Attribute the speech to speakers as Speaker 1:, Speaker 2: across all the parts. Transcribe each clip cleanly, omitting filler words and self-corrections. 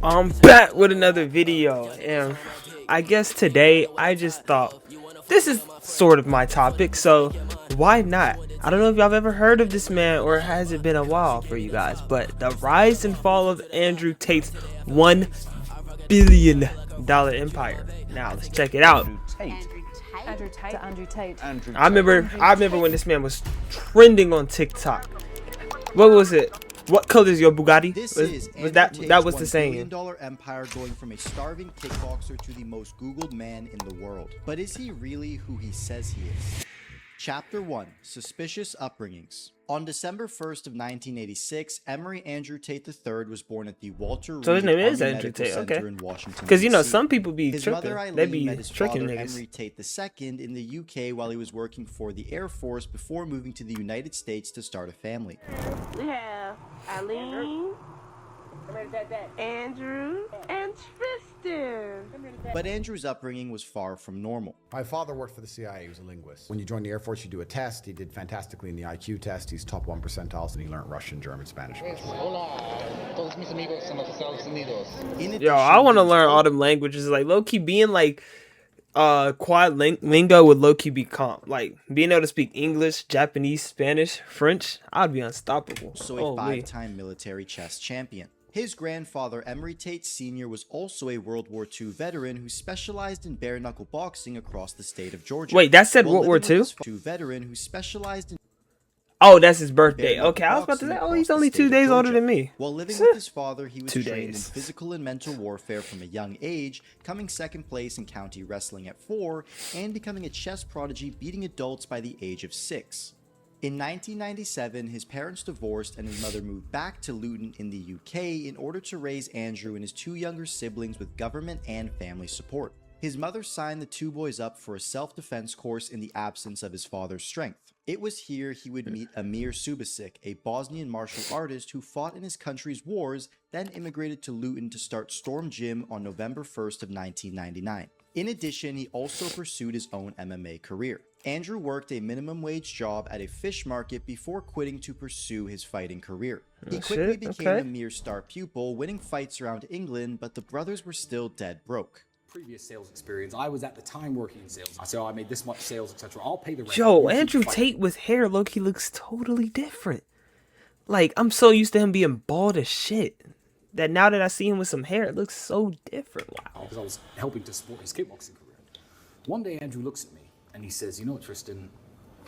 Speaker 1: I'm back with another video, and I guess today I just thought this is sort of my topic, so why not? I don't know if y'all have ever heard of this man, or has it been a while for you guys, but the rise and fall of Andrew Tate's $1 billion empire. Now let's check it out.
Speaker 2: Andrew Tate.
Speaker 1: I remember when this man was trending on TikTok. What was it? What color is your Bugatti? Was that was the saying?
Speaker 3: $1 billion empire going from a starving kickboxer to the most Googled man in the world. But is he really who he says he is? Chapter 1. Suspicious Upbringings. On December 1st of 1986, Emory Andrew Tate III was born at the Walter Reed
Speaker 1: So his name is
Speaker 3: Army
Speaker 1: Andrew
Speaker 3: Medical
Speaker 1: Tate,
Speaker 3: Center
Speaker 1: okay.
Speaker 3: in Washington,
Speaker 1: Because you know
Speaker 3: DC.
Speaker 1: some people be
Speaker 3: His
Speaker 1: tripping.
Speaker 3: mother Eileen
Speaker 1: They be
Speaker 3: met his
Speaker 1: tricking
Speaker 3: father
Speaker 1: niggas.
Speaker 3: Emory Tate II in the UK while he was working for the Air Force before moving to the United States to start a family.
Speaker 4: We have Eileen, Andrew, and Tristan.
Speaker 3: But Andrew's upbringing was far from normal.
Speaker 5: My father worked for the CIA. He was a linguist. When you join the Air Force, you do a test. He did fantastically in the IQ test. He's top 1 percentiles, and he learned Russian, German, Spanish.
Speaker 1: Yo, I want to learn all them languages. Like low-key being like quad lingo would low-key be comp. Like being able to speak English, Japanese, Spanish, French, I'd be unstoppable.
Speaker 3: Also a five-time military chess champion. His grandfather, Emory Tate Sr., was also a World War II veteran who specialized in bare-knuckle boxing across the state of Georgia.
Speaker 1: Wait, that said World War II?
Speaker 3: Veteran who specialized in
Speaker 1: Oh, that's his birthday. Okay, I was about to say, oh, he's only 2 days older than me.
Speaker 3: While living with his father, he was
Speaker 1: 2
Speaker 3: trained in
Speaker 1: days.
Speaker 3: physical and mental warfare from a young age, coming second place in county wrestling at 4, and becoming a chess prodigy, beating adults by the age of 6. In 1997, his parents divorced and his mother moved back to Luton in the UK in order to raise Andrew and his 2 younger siblings with government and family support. His mother signed the 2 boys up for a self-defense course in the absence of his father's strength. It was here he would meet Amir Subasic, a Bosnian martial artist who fought in his country's wars, then immigrated to Luton to start Storm Gym on November 1st of 1999. In addition, he also pursued his own MMA career. Andrew worked a minimum wage job at a fish market before quitting to pursue his fighting career. He quickly became Amir's star pupil, winning fights around England, but the brothers were still dead broke.
Speaker 6: Previous sales experience, I was at the time working in sales. I said, oh, I made this much sales, etc. I'll pay the rent.
Speaker 1: Yo, Andrew Tate with hair, low-key looks totally different. Like, I'm so used to him being bald as shit that now that I see him with some hair, it looks so different. Wow.
Speaker 6: Because I was helping to support his kickboxing career. One day, Andrew looks at me and he says, you know what, Tristan,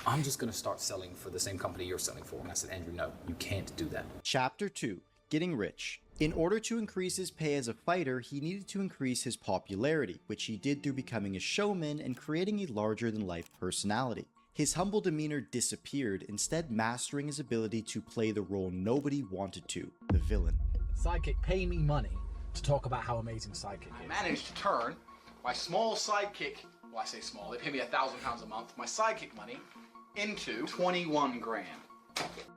Speaker 6: I'm just going to start selling for the same company you're selling for. And I said, Andrew, no, you can't do that.
Speaker 3: Chapter 2. Getting Rich. In order to increase his pay as a fighter, he needed to increase his popularity, which he did through becoming a showman and creating a larger-than-life personality. His humble demeanor disappeared, instead mastering his ability to play the role nobody wanted to, the villain.
Speaker 7: Sidekick, pay me money to talk about how amazing Sidekick is.
Speaker 8: I managed to turn my small sidekick, well I say small, they pay me £1,000 a month, my sidekick money into 21 grand.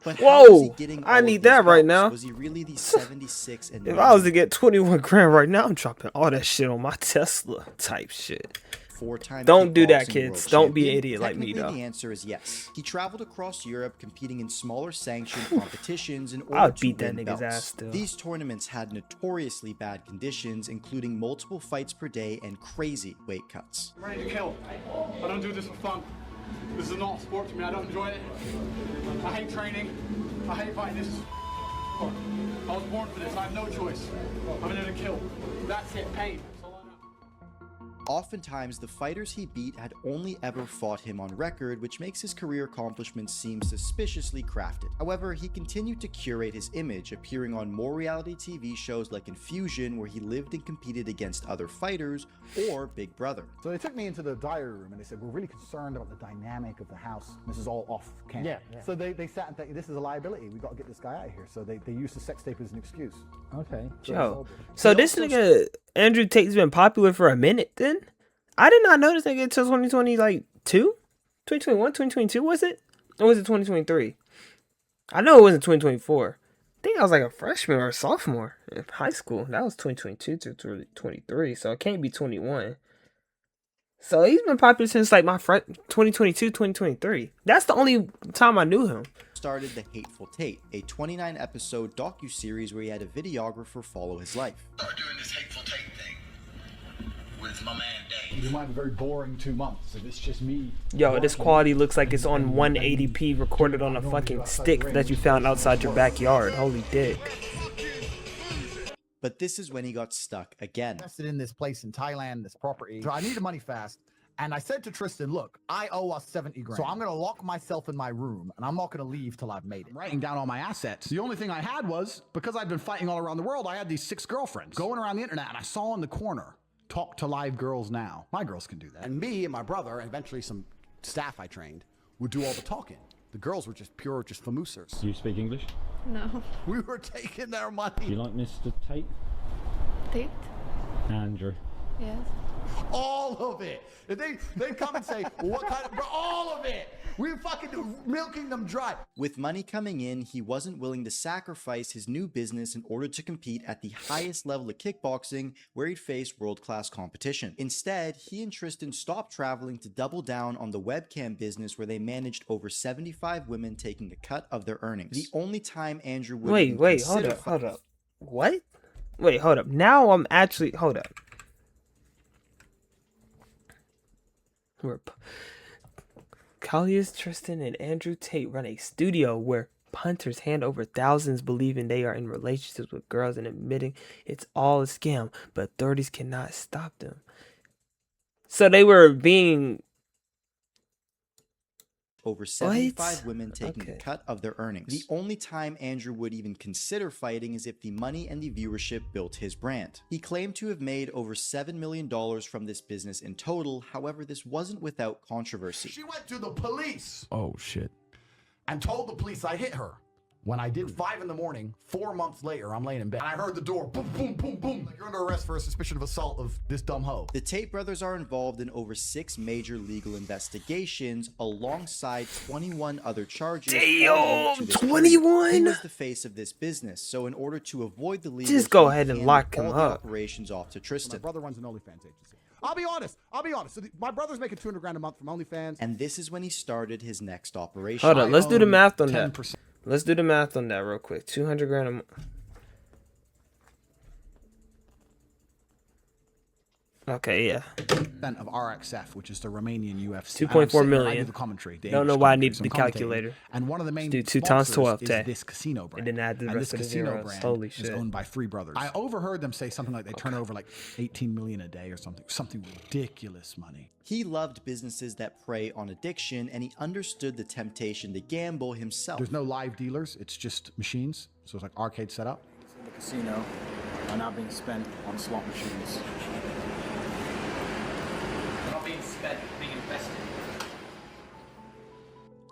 Speaker 3: But
Speaker 1: Whoa,
Speaker 3: was he getting
Speaker 1: I
Speaker 3: all
Speaker 1: need
Speaker 3: of these
Speaker 1: that right
Speaker 3: bucks?
Speaker 1: now.
Speaker 3: Was he really the 76 and
Speaker 1: If I was to get 21 grand right now, I'm dropping all that shit on my Tesla type shit.
Speaker 3: 4-time
Speaker 1: Don't do that,
Speaker 3: kickboxing
Speaker 1: kids.
Speaker 3: world
Speaker 1: Don't be an
Speaker 3: champion?
Speaker 1: idiot like me,
Speaker 3: Technically,
Speaker 1: though.
Speaker 3: the answer is yes. He traveled across Europe competing in smaller sanctioned competitions in order
Speaker 1: I would
Speaker 3: to
Speaker 1: beat that
Speaker 3: win
Speaker 1: nigga's
Speaker 3: belts.
Speaker 1: ass still.
Speaker 3: These tournaments had notoriously bad conditions, including multiple fights per day and crazy weight cuts.
Speaker 8: I'm ready to kill. I don't do this for fun. This is not a sport to me, I don't enjoy it. I hate training. I hate fighting. This is I was born for this, I have no choice. I'm in there to kill. That's it, pain. That's all I know.
Speaker 3: Oftentimes, the fighters he beat had only ever fought him on record, which makes his career accomplishments seem suspiciously crafted. However, he continued to curate his image, appearing on more reality TV shows like Infusion, where he lived and competed against other fighters, or Big Brother.
Speaker 9: So they took me into the diary room and they said, we're really concerned about the dynamic of the house. This is all off camera.
Speaker 7: Yeah.
Speaker 9: So they sat and thought, this is a liability. We've got to get this guy out of here. So they used the sex tape as an excuse.
Speaker 7: Okay.
Speaker 1: Yo, so this nigga, Andrew Tate's been popular for a minute then? I did not know this nigga until 2020, like, 2021, 2022, was it? Or was it 2023? I know it wasn't 2024. I think I was like a freshman or a sophomore in high school. That was 2022 to 2023, so it can't be 21. So he's been popular since like my 2022, 2023. That's the only time I knew him.
Speaker 3: started The Hateful Tate, a 29-episode docuseries where he had a videographer follow his life.
Speaker 10: Start doing this Hateful Tate thing with my man Dave.
Speaker 9: You might have a very boring 2 months if it's just me.
Speaker 1: Yo, this quality looks like it's on 180p recorded on a fucking stick that you found outside your backyard. Holy dick.
Speaker 3: But this is when he got stuck again.
Speaker 9: Invested in this place in Thailand, this property. So I needed money fast. And I said to Tristan, look, I owe us 70 grand. So I'm going to lock myself in my room and I'm not going to leave till I've made it.
Speaker 5: I'm writing down all my assets. The only thing I had was, because I'd been fighting all around the world, I had these 6 girlfriends going around the internet, and I saw in the corner, talk to live girls now. My girls can do that. And me and my brother, and eventually some staff I trained, would do all the talking. The girls were just pure, just famoosers.
Speaker 11: Do you speak English?
Speaker 2: No.
Speaker 9: We were taking their money.
Speaker 11: Do you like Mr. Tate?
Speaker 2: Tate?
Speaker 11: Andrew.
Speaker 2: Yes.
Speaker 9: All of it. If they come and say, well, what kind of, bro, all of it. We were fucking milking them dry.
Speaker 3: With money coming in, he wasn't willing to sacrifice his new business in order to compete at the highest level of kickboxing, where he'd face world-class competition. Instead, he and Tristan stopped traveling to double down on the webcam business, where they managed over 75 women taking a cut of their earnings. The only time Andrew would
Speaker 1: Wait, hold up. What? Wait, hold up. Now I'm actually, hold up. Colliers, Tristan, and Andrew Tate run a studio where punters hand over thousands, believing they are in relationships with girls and admitting it's all a scam, but authorities cannot stop them. So they were being...
Speaker 3: Over 75 women taking a cut of their earnings. The only time Andrew would even consider fighting is if the money and the viewership built his brand. He claimed to have made over $7 million from this business in total. However, this wasn't without controversy.
Speaker 9: She went to the police.
Speaker 5: Oh, shit.
Speaker 9: And told the police I hit her. When I did 5 in the morning, 4 months later, I'm laying in bed. And I heard the door, boom, boom, boom, boom. Like, you're under arrest for a suspicion of assault of this dumb hoe.
Speaker 3: The Tate brothers are involved in over 6 major legal investigations alongside 21 other charges.
Speaker 1: Damn, 21?
Speaker 3: He was the face of this business, so in order to avoid the legal,
Speaker 1: just go ahead and lock him up.
Speaker 3: Operations off to Tristan.
Speaker 9: My brother runs an OnlyFans agency. I'll be honest. So my brother's making 200 grand a month from OnlyFans.
Speaker 3: And this is when he started his next operation.
Speaker 1: Hold on, let's do the math on that. Let's do the math on that real quick. 200 grand a month. Okay, yeah.
Speaker 5: Of RXF, which is the Romanian UFC.
Speaker 1: 2.4 million.
Speaker 5: I do the commentary.
Speaker 1: Don't know why I needed the calculator.
Speaker 5: And one of the main
Speaker 1: do 2 times 12
Speaker 5: is this casino brand.
Speaker 1: And then add the rest of the zeros. Holy shit.
Speaker 5: Is owned by 3 brothers. I overheard them say something like they turn over like 18 million a day or something ridiculous money.
Speaker 3: He loved businesses that prey on addiction, and he understood the temptation to gamble himself.
Speaker 5: There's no live dealers. It's just machines. So it's like arcade setup.
Speaker 7: The casino are now being spent on slot machines.
Speaker 6: Being spent, being invested.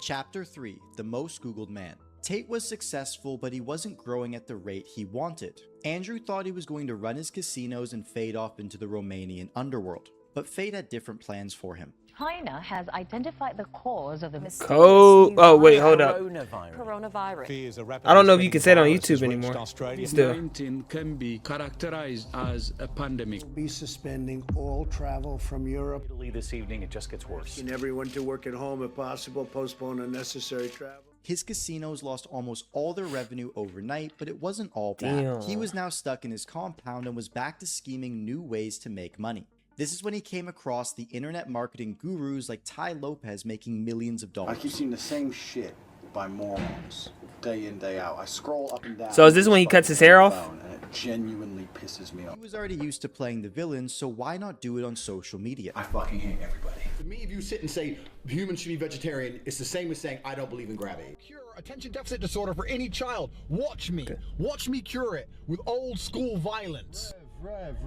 Speaker 3: Chapter 3, The Most Googled Man. Tate was successful, but he wasn't growing at the rate he wanted. Andrew thought he was going to run his casinos and fade off into the Romanian underworld, but fate had different plans for him.
Speaker 12: China has identified the cause of the
Speaker 1: coronavirus. I don't know if you can say it on YouTube anymore.
Speaker 13: COVID-19 can be characterized as a pandemic.
Speaker 14: We'll be suspending all travel from Europe.
Speaker 6: This evening, it just gets worse.
Speaker 14: And everyone to work at home if possible, postpone unnecessary travel.
Speaker 3: His casinos lost almost all their revenue overnight, but it wasn't all bad.
Speaker 1: Damn.
Speaker 3: He was now stuck in his compound and was back to scheming new ways to make money. This is when he came across the internet marketing gurus like Tai Lopez making millions of dollars.
Speaker 15: I keep seeing the same shit by morons day in, day out. I scroll up and down.
Speaker 1: So is this when he cuts his hair off?
Speaker 15: And it genuinely pisses me off.
Speaker 3: He was already used to playing the villain, so why not do it on social media?
Speaker 15: I fucking hate everybody.
Speaker 5: To me, if you sit and say humans should be vegetarian, it's the same as saying I don't believe in gravity. Cure attention deficit disorder for any child. Watch me. Watch me cure it with old school violence.
Speaker 9: Rev.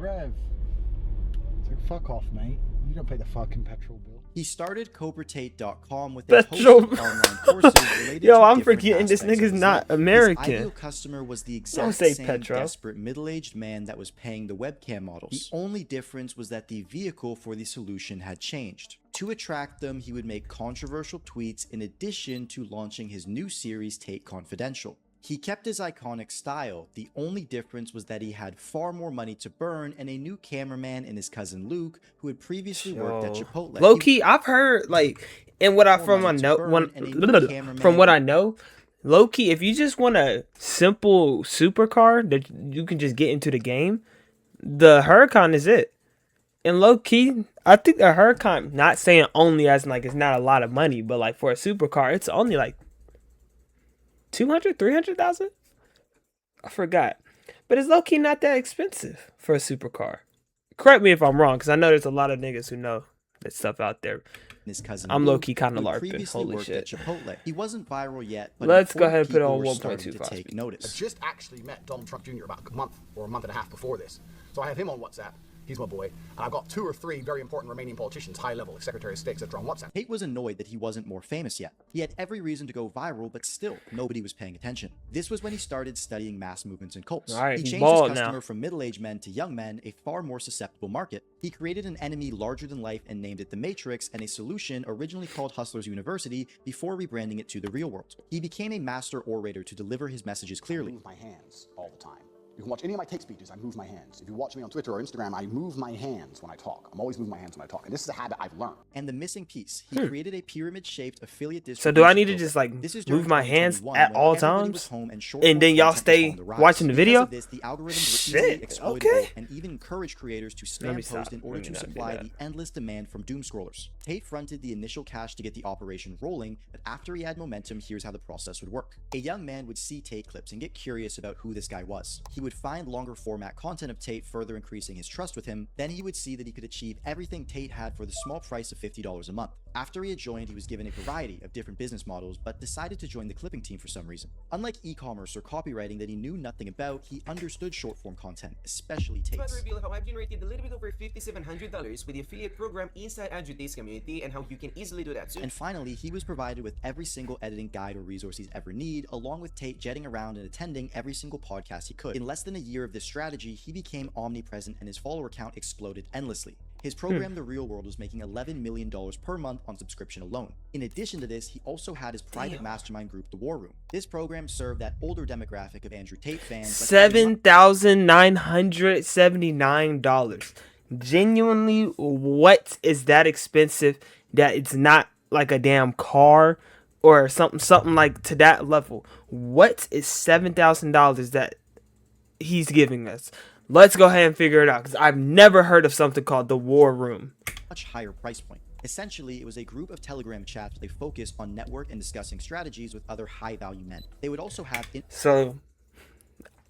Speaker 9: Fuck off, mate. You don't pay the fucking petrol bill.
Speaker 3: He started CobraTate.com with a host
Speaker 1: Petrol.
Speaker 3: of online courses related
Speaker 1: Yo,
Speaker 3: to
Speaker 1: I'm
Speaker 3: different
Speaker 1: forgetting this
Speaker 3: aspects of
Speaker 1: nigga's
Speaker 3: his
Speaker 1: not
Speaker 3: life.
Speaker 1: American.
Speaker 3: His ideal customer was the exact
Speaker 1: Don't say
Speaker 3: same
Speaker 1: Petro.
Speaker 3: desperate middle-aged man that was paying the webcam models. The only difference was that the vehicle for the solution had changed. To attract them, he would make controversial tweets in addition to launching his new series Tate Confidential. He kept his iconic style. The only difference was that he had far more money to burn and a new cameraman in his cousin Luke, who had previously worked at Chipotle.
Speaker 1: Low key, I've heard like, and what I from what I know, low key, if you just want a simple supercar that you can just get into the game, the Huracan is it. And low key, I think the Huracan, not saying only as in like it's not a lot of money, but like for a supercar, it's only like 200, 300,000. I forgot, but it's low key not that expensive for a supercar. Correct me if I'm wrong, because I know there's a lot of niggas who know that stuff out there.
Speaker 3: His cousin
Speaker 1: I'm
Speaker 3: Luke,
Speaker 1: low key kind of
Speaker 3: who
Speaker 1: larping.
Speaker 3: previously
Speaker 1: Holy
Speaker 3: worked
Speaker 1: shit.
Speaker 3: at Chipotle. He wasn't viral yet, but
Speaker 1: Let's go ahead and put it
Speaker 3: people
Speaker 1: on
Speaker 3: were
Speaker 1: 1.25
Speaker 3: starting to take
Speaker 1: speed.
Speaker 3: notice.
Speaker 5: I just actually met Donald Trump Jr. about a month or a month and a half before this. So I have him on WhatsApp. He's my boy. And I've got 2 or 3 very important Romanian politicians, high level, like Secretary of State, etc. on WhatsApp.
Speaker 3: Tate was annoyed that he wasn't more famous yet. He had every reason to go viral, but still, nobody was paying attention. This was when he started studying mass movements and cults.
Speaker 1: All right,
Speaker 3: He
Speaker 1: he's
Speaker 3: changed his
Speaker 1: bald
Speaker 3: customer
Speaker 1: now.
Speaker 3: from middle-aged men to young men, a far more susceptible market. He created an enemy larger than life and named it the Matrix, and a solution originally called Hustlers University before rebranding it to the real world. He became a master orator to deliver his messages clearly.
Speaker 5: I move my hands all the time. You can watch any of my take speeches, I move my hands. If you watch me on Twitter or Instagram, I move my hands when I talk. I'm always moving my hands when I talk. And this is a habit I've learned.
Speaker 3: And the missing piece, he created a pyramid-shaped affiliate
Speaker 1: So
Speaker 3: distribution
Speaker 1: do I need to
Speaker 3: program.
Speaker 1: just like
Speaker 3: This is during
Speaker 1: move my hands
Speaker 3: 2021
Speaker 1: at
Speaker 3: when
Speaker 1: all
Speaker 3: everybody was
Speaker 1: times,
Speaker 3: home and short
Speaker 1: and then
Speaker 3: form
Speaker 1: y'all
Speaker 3: content was
Speaker 1: stay
Speaker 3: on the rise.
Speaker 1: watching the
Speaker 3: Because
Speaker 1: video?
Speaker 3: of this, the algorithms were easily
Speaker 1: Shit,
Speaker 3: exploitable
Speaker 1: okay.
Speaker 3: and even encouraged creators to
Speaker 1: Let
Speaker 3: spam
Speaker 1: me
Speaker 3: post
Speaker 1: stop.
Speaker 3: in order
Speaker 1: Let me
Speaker 3: to
Speaker 1: not do
Speaker 3: supply
Speaker 1: that.
Speaker 3: the endless demand from doom scrollers. Tate fronted the initial cash to get the operation rolling, but after he had momentum, here's how the process would work. A young man would see Tate clips and get curious about who this guy was. He would find longer format content of Tate, further increasing his trust with him. Then he would see that he could achieve everything Tate had for the small price of $50 a month. After he had joined, he was given a variety of different business models, but decided to join the clipping team for some reason. Unlike e-commerce or copywriting that he knew nothing about, he understood short-form content, especially Tate's.
Speaker 16: Reveal how I've generated a little bit over $5,700 with the affiliate program inside Andrew Tate's community and how you can easily do that too.
Speaker 3: And finally, he was provided with every single editing guide or resource he's ever need, along with Tate jetting around and attending every single podcast he could. In less than a year of this strategy, he became omnipresent and his follower count exploded endlessly. His program, The Real World, was making $11 million per month on subscription alone. In addition to this, he also had his private mastermind group, The War Room. This program served that older demographic of Andrew Tate fans.
Speaker 1: $7,979. Genuinely, what is that expensive that it's not like a damn car or something like to that level? What is $7,000 that he's giving us? Let's go ahead and figure it out, because I've never heard of something called the War Room.
Speaker 3: Much higher price point. Essentially, it was a group of Telegram chats with a focus on network and discussing strategies with other high-value men. They would also have...
Speaker 1: So,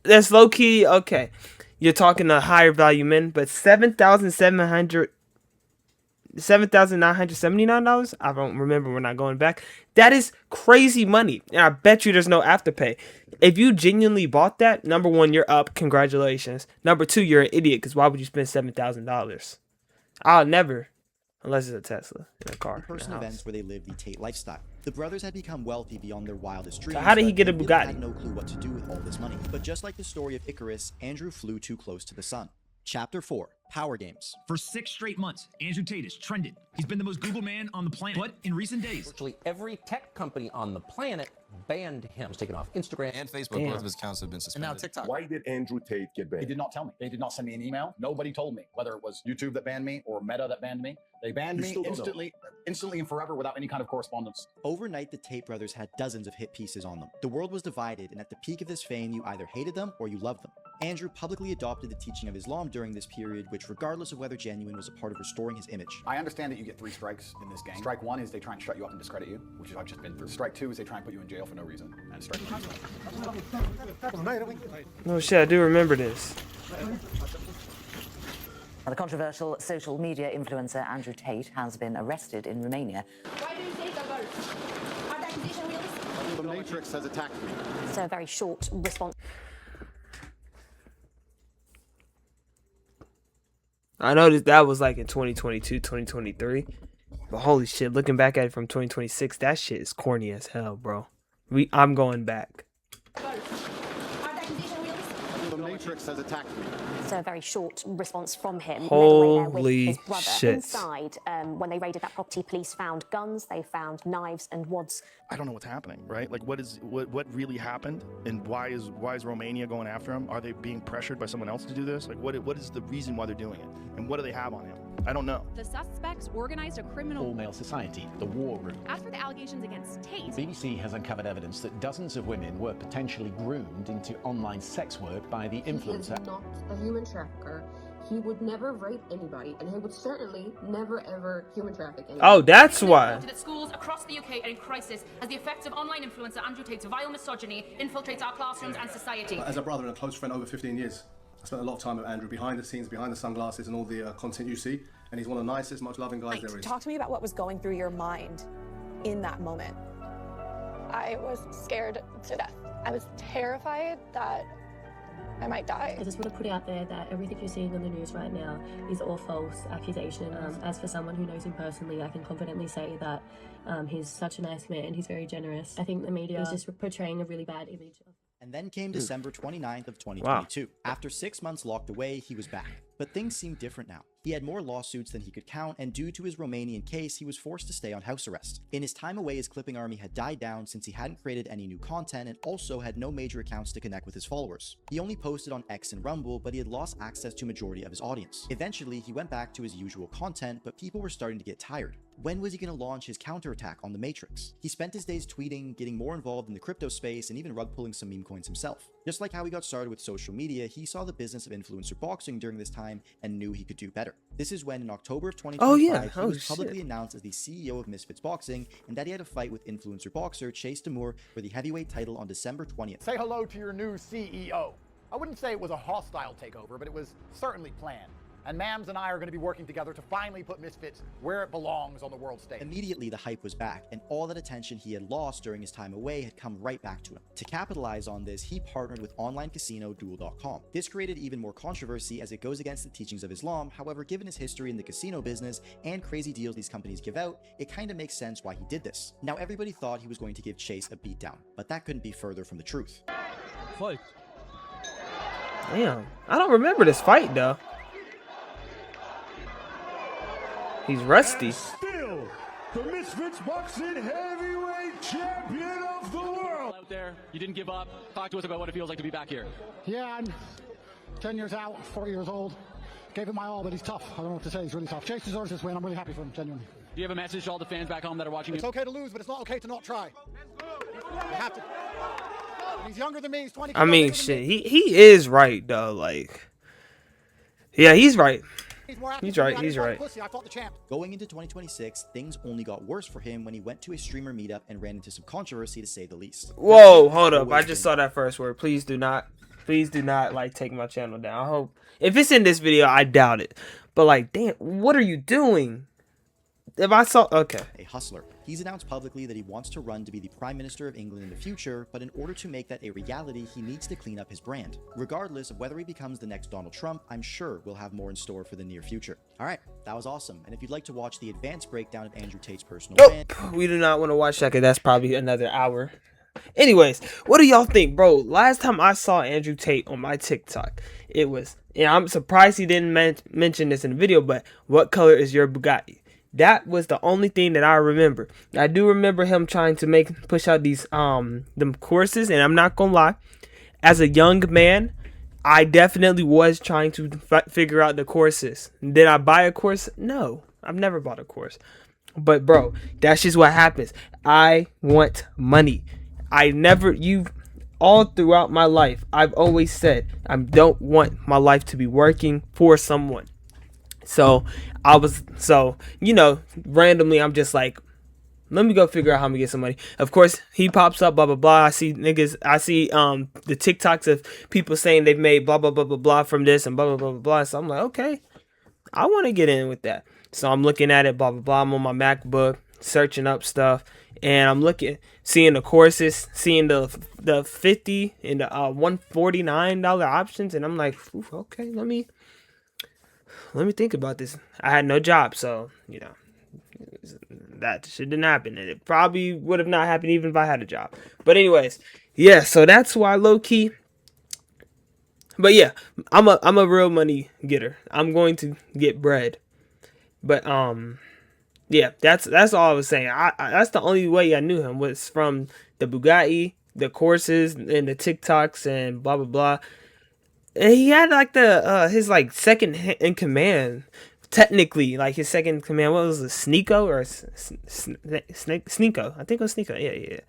Speaker 1: that's low-key, okay. You're talking to higher value men, but $7,979? I don't remember, we're not going back. That is crazy money, and I bet you there's no afterpay. If you genuinely bought that, number one, you're up, congratulations. Number two, you're an idiot, because why would you spend $7,000? I'll never, unless it's a Tesla in a car.
Speaker 3: In-person events where they lived the Tate lifestyle. The brothers had become wealthy beyond their wildest dreams.
Speaker 1: So how did he
Speaker 3: but
Speaker 1: get a
Speaker 3: they really
Speaker 1: Bugatti?
Speaker 3: had no clue what to do with all this money. But just like the story of Icarus, Andrew flew too close to the sun. Chapter 4. Power Games.
Speaker 17: For 6 straight months, Andrew Tate has trended. He's been the most Googled man on the planet. But in recent days,
Speaker 16: Virtually every tech company on the planet banned him. He's taken off Instagram
Speaker 18: and Facebook. Both of his accounts have been suspended.
Speaker 5: And now TikTok.
Speaker 19: Why did Andrew Tate get banned?
Speaker 5: They did not tell me. They did not send me an email. Nobody told me, whether it was YouTube that banned me or Meta that banned me. They banned me instantly and forever without any kind of correspondence.
Speaker 3: Overnight, the Tate brothers had dozens of hit pieces on them. The world was divided, and at the peak of this fame, you either hated them or you loved them. Andrew publicly adopted the teaching of Islam during this period, which, regardless of whether genuine, was a part of restoring his image.
Speaker 5: I understand that you get 3 strikes in this game. Strike 1 is they try and shut you up and discredit you, which is I've just been through. Strike 2 is they try and put you in jail for no reason. And strike 3.
Speaker 1: Oh shit, I do remember this.
Speaker 12: The controversial social media influencer Andrew Tate has been arrested in Romania.
Speaker 20: Why do you take a girl? Are the accusation realistic?
Speaker 9: The Matrix has attacked me.
Speaker 12: It's a very short response.
Speaker 1: I noticed that was like in 2022, 2023. But holy shit, looking back at it from 2026, that shit is corny as hell, bro. I'm going back.
Speaker 9: The Matrix has attacked me.
Speaker 12: It's a very short response from him.
Speaker 1: Holy
Speaker 12: with his brother.
Speaker 1: shit.
Speaker 12: Inside, when they raided that property, police found guns, they found knives and wads.
Speaker 21: I don't know what's happening, right? Like, what really happened, and why is Romania going after him? Are they being pressured by someone else to do this? Like, what is the reason why they're doing it, and what do they have on him? I don't know.
Speaker 19: The suspects organized a criminal
Speaker 22: all-male society, the war room.
Speaker 19: As for the allegations against Tate,
Speaker 22: The BBC has uncovered evidence that dozens of women were potentially groomed into online sex work by the influencer.
Speaker 23: He is not a human trafficker. He would never rape anybody, and he would certainly never ever human traffic anybody.
Speaker 1: Oh, that's why.
Speaker 24: That schools across the UK are in crisis as the effects of online influencer Andrew Tate's vile misogyny infiltrates our classrooms and society.
Speaker 8: As a brother and a close friend over 15 years, I spent a lot of time with Andrew behind the scenes, behind the sunglasses and all the content you see, and he's one of the nicest, much loving guys there is.
Speaker 25: Talk to me about what was going through your mind in that moment.
Speaker 2: I was scared to death. I was terrified that I might die.
Speaker 26: I just want to put out there that everything you're seeing on the news right now is all false accusation. As for someone who knows him personally, I can confidently say that he's such a nice man. He's very generous. I think the media is just portraying a really bad image of.
Speaker 3: And then came December 29th of 2022. Wow. After 6 months locked away, he was back. But things seemed different now. He had more lawsuits than he could count, and due to his Romanian case, he was forced to stay on house arrest. In his time away, his clipping army had died down since he hadn't created any new content and also had no major accounts to connect with his followers. He only posted on X and Rumble, but he had lost access to a majority of his audience. Eventually, he went back to his usual content, but people were starting to get tired. When was he going to launch his counterattack on the Matrix? He spent his days tweeting, getting more involved in the crypto space, and even rug pulling some meme coins himself. Just like how he got started with social media, he saw the business of influencer boxing during this time and knew he could do better. This is when in October of 2025, he was publicly announced as the CEO of Misfits Boxing, and that he had a fight with influencer boxer Chase Demure for the heavyweight title on December 20th.
Speaker 5: Say hello to your new CEO. I wouldn't say it was a hostile takeover, but it was certainly planned. And Mams and I are going to be working together to finally put Misfits where it belongs on the world stage.
Speaker 3: Immediately, the hype was back, and all that attention he had lost during his time away had come right back to him. To capitalize on this, he partnered with online casino Duel.com. This created even more controversy as it goes against the teachings of Islam. However, given his history in the casino business and crazy deals these companies give out, it kind of makes sense why he did this. Now, everybody thought he was going to give Chase a beatdown, but that couldn't be further from the truth.
Speaker 1: Fight. Damn, I don't remember this fight though. He's rusty.
Speaker 27: And still, the Misfits Boxing Heavyweight Champion of the world.
Speaker 28: Out there, you didn't give up. Talk to us about what it feels like to be back here.
Speaker 5: Yeah, I'm 10 years out, 40 years old. Gave it my all, but he's tough. I don't know what to say. He's really tough. Chase deserves this win. I'm really happy for him, genuinely.
Speaker 28: Do you have a message to all the fans back home that are watching
Speaker 5: It's okay to lose, but it's not okay to not try. You have to. He's younger than me. He's 20.
Speaker 1: I mean, shit. He is right though. Like, yeah, he's right. He's right. He's right.
Speaker 3: Going into 2026, things only got worse for him when he went to a streamer meetup and ran into some controversy, to say the least.
Speaker 1: Whoa, hold up! I just saw that first word. Please do not like take my channel down. I hope if it's in this video, I doubt it. But like, damn, what are you doing? If I saw, okay.
Speaker 3: A hustler. He's announced publicly that he wants to run to be the Prime Minister of England in the future, but in order to make that a reality, he needs to clean up his brand. Regardless of whether he becomes the next Donald Trump, I'm sure we'll have more in store for the near future. Alright, that was awesome. And if you'd like to watch the advanced breakdown of Andrew Tate's personal brand,
Speaker 1: we do not want to watch that because that's probably another hour. Anyways, what do y'all think, bro? Last time I saw Andrew Tate on my TikTok, it was, and I'm surprised he didn't mention this in the video, but what color is your Bugatti? That was the only thing that I remember. I do remember him trying to push out these them courses, and I'm not gonna lie, as a young man, I definitely was trying to figure out the courses. Did I buy a course? No, I've never bought a course. But bro, that's just what happens. I want money. All throughout my life, I've always said I don't want my life to be working for someone. So randomly I'm just like, let me go figure out how I'm gonna get some money. Of course, he pops up, blah blah blah. I see the TikToks of people saying they've made blah blah blah blah blah from this and blah blah blah blah blah. So I'm like, okay, I want to get in with that. So I'm looking at it, blah blah blah. I'm on my MacBook searching up stuff, and I'm seeing the courses, seeing the $50 and the $149 options, and I'm like, okay, let me think about this. I had no job, so that shit didn't happen, and it probably would have not happened even if I had a job. But anyways, yeah, so that's why low key. But yeah, I'm a real money getter. I'm going to get bread. But yeah, that's all I was saying. That's the only way I knew him was from the Bugatti, the courses, and the TikToks, and blah blah blah. And he had like his second in command technically, like his second command, what was it, Sneeko or Sneeko? I think it was Sneeko. Yeah.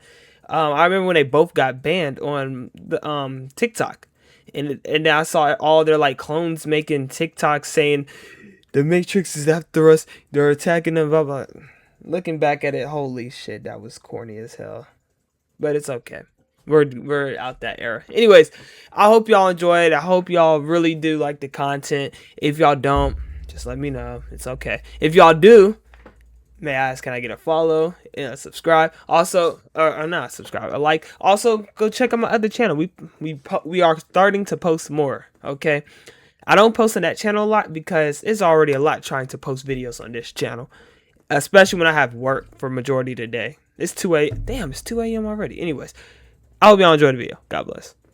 Speaker 1: I remember when they both got banned on the TikTok, and I saw all their like clones making TikToks saying the Matrix is after us. They're attacking them. Blah blah. Looking back at it, holy shit, that was corny as hell. But it's okay. We're out that era. Anyways, I hope y'all enjoyed. I hope y'all really do like the content. If y'all don't, just let me know. It's okay. If y'all do, may I ask, can I get a follow and a subscribe? Also, or not subscribe, a like. Also, go check out my other channel. We are starting to post more. Okay, I don't post on that channel a lot because it's already a lot trying to post videos on this channel, especially when I have work for majority of the day. It's 2 a.m. Damn, it's 2 a.m. already. Anyways, I hope y'all enjoyed the video. God bless.